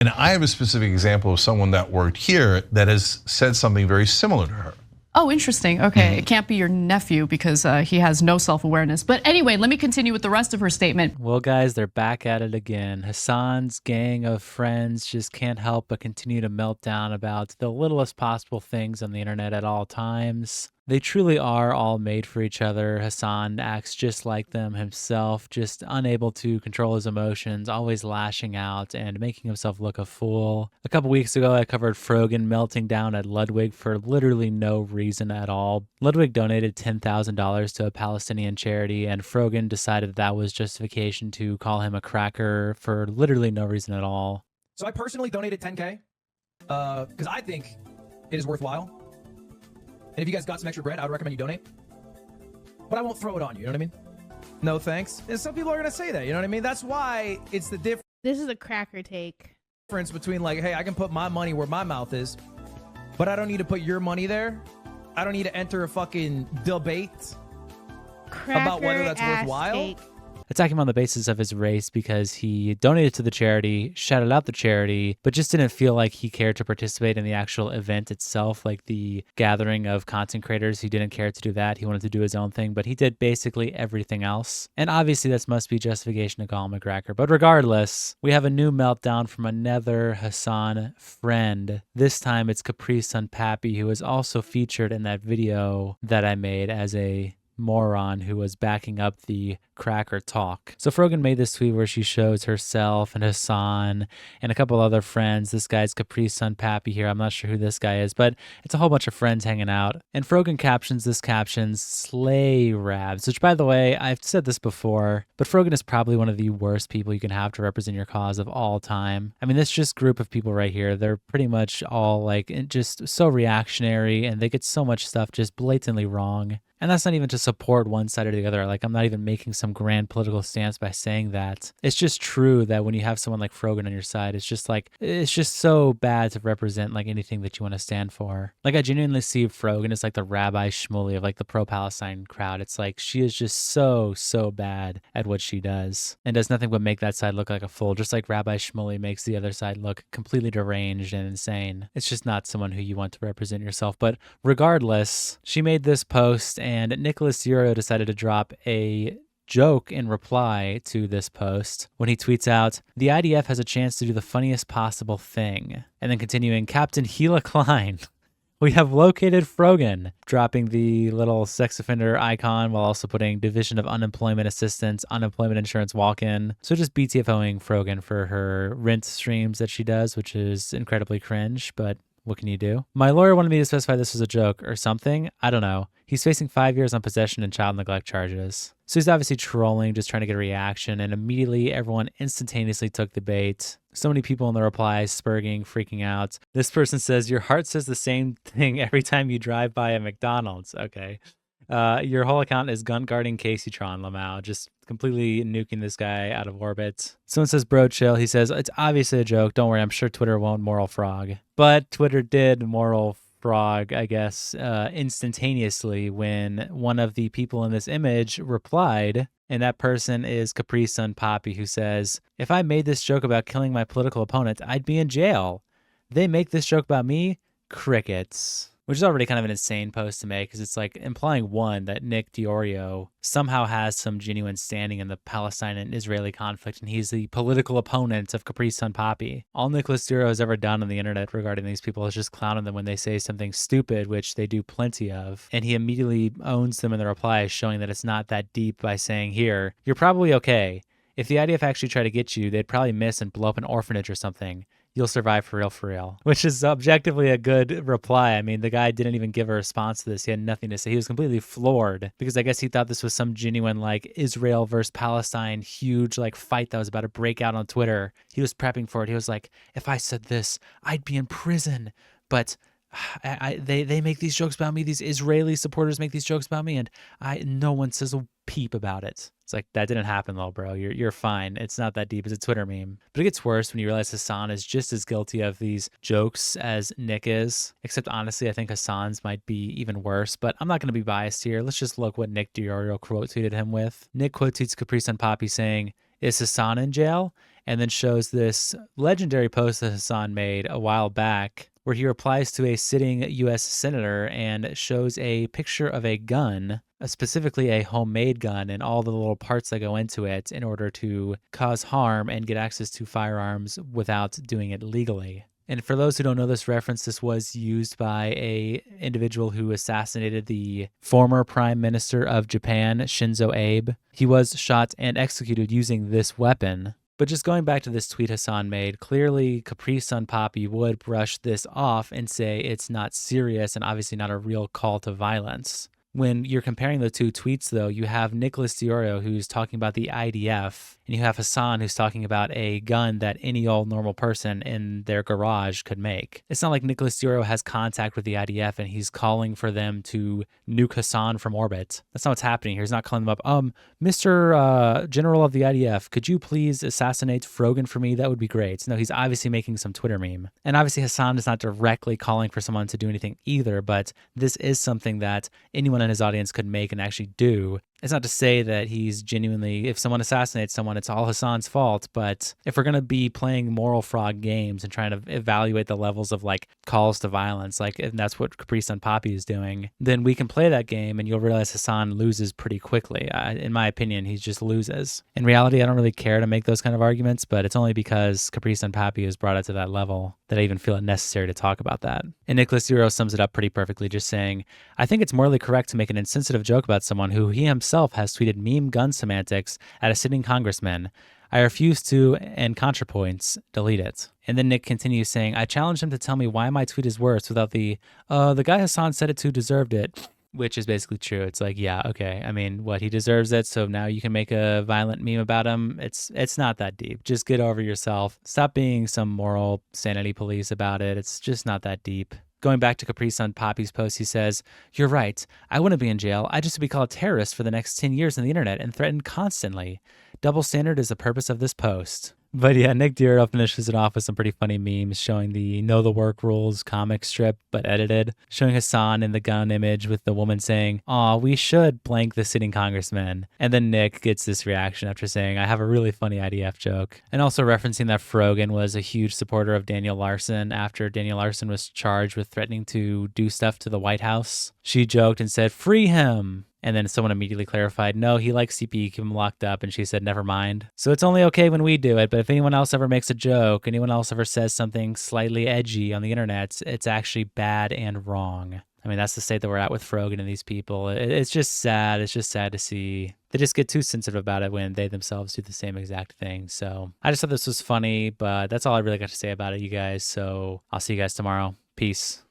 And I have a specific example of someone that worked here that has said something very similar to her. Oh, interesting. Okay, It can't be your nephew because he has no self-awareness. But anyway, let me continue with the rest of her statement. Well, guys, they're back at it again. Hasan's gang of friends just can't help but continue to melt down about the littlest possible things on the internet at all times. They truly are all made for each other. Hasan acts just like them himself, just unable to control his emotions, always lashing out and making himself look a fool. A couple weeks ago, I covered Frogan melting down at Ludwig for literally no reason at all. Ludwig donated $10,000 to a Palestinian charity, and Frogan decided that was justification to call him a cracker for literally no reason at all. So I personally donated $10K because I think it is worthwhile. And if you guys got some extra bread, I would recommend you donate. But I won't throw it on you, you know what I mean? No thanks. And some people are going to say that, you know what I mean? That's why it's the difference. This is a cracker take. Difference between like, hey, I can put my money where my mouth is, but I don't need to put your money there. I don't need to enter a fucking debate about whether that's worthwhile. Take. Attack him on the basis of his race because he donated to the charity, shouted out the charity, but just didn't feel like he cared to participate in the actual event itself, like the gathering of content creators. He didn't care to do that. He wanted to do his own thing, but he did basically everything else. And obviously this must be justification to call him a cracker. But regardless, we have a new meltdown from another Hasan friend. This time it's Caprisun Pappy, who was also featured in that video that I made as a moron who was backing up the cracker talk. So Frogan made this tweet where she shows herself and Hasan and a couple other friends. This guy's Caprisun Pappy here. I'm not sure who this guy is, but it's a whole bunch of friends hanging out. And Frogan captions this caption, "Slay Rabs," which, by the way, I've said this before, but Frogan is probably one of the worst people you can have to represent your cause of all time. I mean, this just group of people right here, they're pretty much all like just so reactionary, and they get so much stuff just blatantly wrong. And that's not even to support one side or the other. Like, I'm not even making some grand political stance by saying that. It's just true that when you have someone like Frogan on your side, it's just like, it's just so bad to represent like anything that you want to stand for. Like, I genuinely see Frogan as like the Rabbi Shmuley of like the pro-Palestine crowd. It's like, she is just so bad at what she does and does nothing but make that side look like a fool, just like Rabbi Shmuley makes the other side look completely deranged and insane. It's just not someone who you want to represent yourself. But regardless, she made this post, and Nicholas Euro decided to drop a joke in reply to this post when he tweets out, "The IDF has a chance to do the funniest possible thing." And then continuing, "Captain Gila Klein, we have located Frogan," dropping the little sex offender icon while also putting Division of Unemployment Assistance, Unemployment Insurance walk-in. So just BTFOing Frogan for her rent streams that she does, which is incredibly cringe, but what can you do? My lawyer wanted me to specify this was a joke or something. I don't know. He's facing 5 years on possession and child neglect charges. So he's obviously trolling, just trying to get a reaction, and immediately everyone instantaneously took the bait. So many people in the replies spurging, freaking out. This person says, "Your heart says the same thing every time you drive by a McDonald's." Okay. Your whole account is gun guarding Caseytron, Lamau, just completely nuking this guy out of orbit. Someone says, "Bro, chill." He says, "It's obviously a joke. Don't worry. I'm sure Twitter won't moral frog." But Twitter did moral frog, I guess, instantaneously when one of the people in this image replied, and that person is Caprisun Pappy, who says, "If I made this joke about killing my political opponent, I'd be in jail. They make this joke about me? Crickets." Which is already kind of an insane post to make, because it's like implying, one, that Nick Diorio somehow has some genuine standing in the Palestine and Israeli conflict, and he's the political opponent of Caprisun Pappy. All Nicholas Diorio has ever done on the internet regarding these people is just clowning them when they say something stupid, which they do plenty of. And he immediately owns them in the replies, showing that it's not that deep by saying, "Here, you're probably okay. If the IDF actually tried to get you, they'd probably miss and blow up an orphanage or something. You'll survive for real," which is objectively a good reply. I mean, the guy didn't even give a response to this. He had nothing to say. He was completely floored because I guess he thought this was some genuine like Israel versus Palestine huge like fight that was about to break out on Twitter. He was prepping for it. He was like, "If I said this, I'd be in prison. But they make these jokes about me. These Israeli supporters make these jokes about me, and no one says a peep about it." It's like, that didn't happen, though, bro. You're fine. It's not that deep. It's a Twitter meme. But it gets worse when you realize Hasan is just as guilty of these jokes as Nick is. Except, honestly, I think Hasan's might be even worse. But I'm not going to be biased here. Let's just look what Nick Diorio quote tweeted him with. Nick quote tweets Caprisun Pappy saying, "Is Hasan in jail? and then shows this legendary post that Hasan made a while back where he replies to a sitting U.S. senator and shows a picture of a gun, specifically a homemade gun, and all the little parts that go into it in order to cause harm and get access to firearms without doing it legally. And for those who don't know this reference, this was used by a individual who assassinated the former prime minister of Japan, Shinzo Abe. He was shot and executed using this weapon. But just going back to this tweet Hasan made, clearly Caprisun Poppy would brush this off and say it's not serious and obviously not a real call to violence. When you're comparing the two tweets, though, you have Nicholas Diorio, who's talking about the IDF, and you have Hasan, who's talking about a gun that any old normal person in their garage could make. It's not like Nicholas Diorio has contact with the IDF and he's calling for them to nuke Hasan from orbit. That's not what's happening here. He's not calling them up, Mr. General of the IDF, could you please assassinate Frogan for me? That would be great. No, he's obviously making some Twitter meme. And obviously Hasan is not directly calling for someone to do anything either, but this is something that anyone in his audience could make and actually do. It's not to say that he's genuinely, if someone assassinates someone, it's all Hasan's fault, but if we're going to be playing moral frog games and trying to evaluate the levels of like calls to violence, like, and that's what Caprisun Poppy is doing, then we can play that game and you'll realize Hasan loses pretty quickly. In my opinion, he just loses. In reality, I don't really care to make those kind of arguments, but it's only because Caprisun Poppy has brought it to that level that I even feel it necessary to talk about that. And Nicholas Duro sums it up pretty perfectly, just saying, I think it's morally correct to make an insensitive joke about someone who he himself has tweeted meme gun semantics at a sitting congressman. I refuse to, and ContraPoints, delete it. And then Nick continues saying, I challenge him to tell me why my tweet is worse without the guy Hasan said it to deserved it, which is basically true. It's like, yeah, okay. I mean, what, he deserves it, so now you can make a violent meme about him? It's not that deep. Just get over yourself. Stop being some moral sanity police about it. It's just not that deep. Going back to Caprisun Poppy's post, he says, you're right. I wouldn't be in jail. I just would be called a terrorist for the next 10 years on the internet and threatened constantly. Double standard is the purpose of this post. But yeah, Nick Duro finishes it off with some pretty funny memes showing the Know the Work Rules comic strip, but edited, showing Hasan in the gun image with the woman saying, aw, we should blank the sitting congressman. And then Nick gets this reaction after saying, I have a really funny IDF joke. And also referencing that Frogan was a huge supporter of Daniel Larson after Daniel Larson was charged with threatening to do stuff to the White House. She joked and said, free him. And then someone immediately clarified, no, he likes CP, keep him locked up. And she said, never mind. So it's only okay when we do it. But if anyone else ever makes a joke, anyone else ever says something slightly edgy on the internet, it's actually bad and wrong. I mean, that's the state that we're at with Frogan and these people. It's just sad. It's just sad to see. They just get too sensitive about it when they themselves do the same exact thing. So I just thought this was funny, but that's all I really got to say about it, you guys. So I'll see you guys tomorrow. Peace.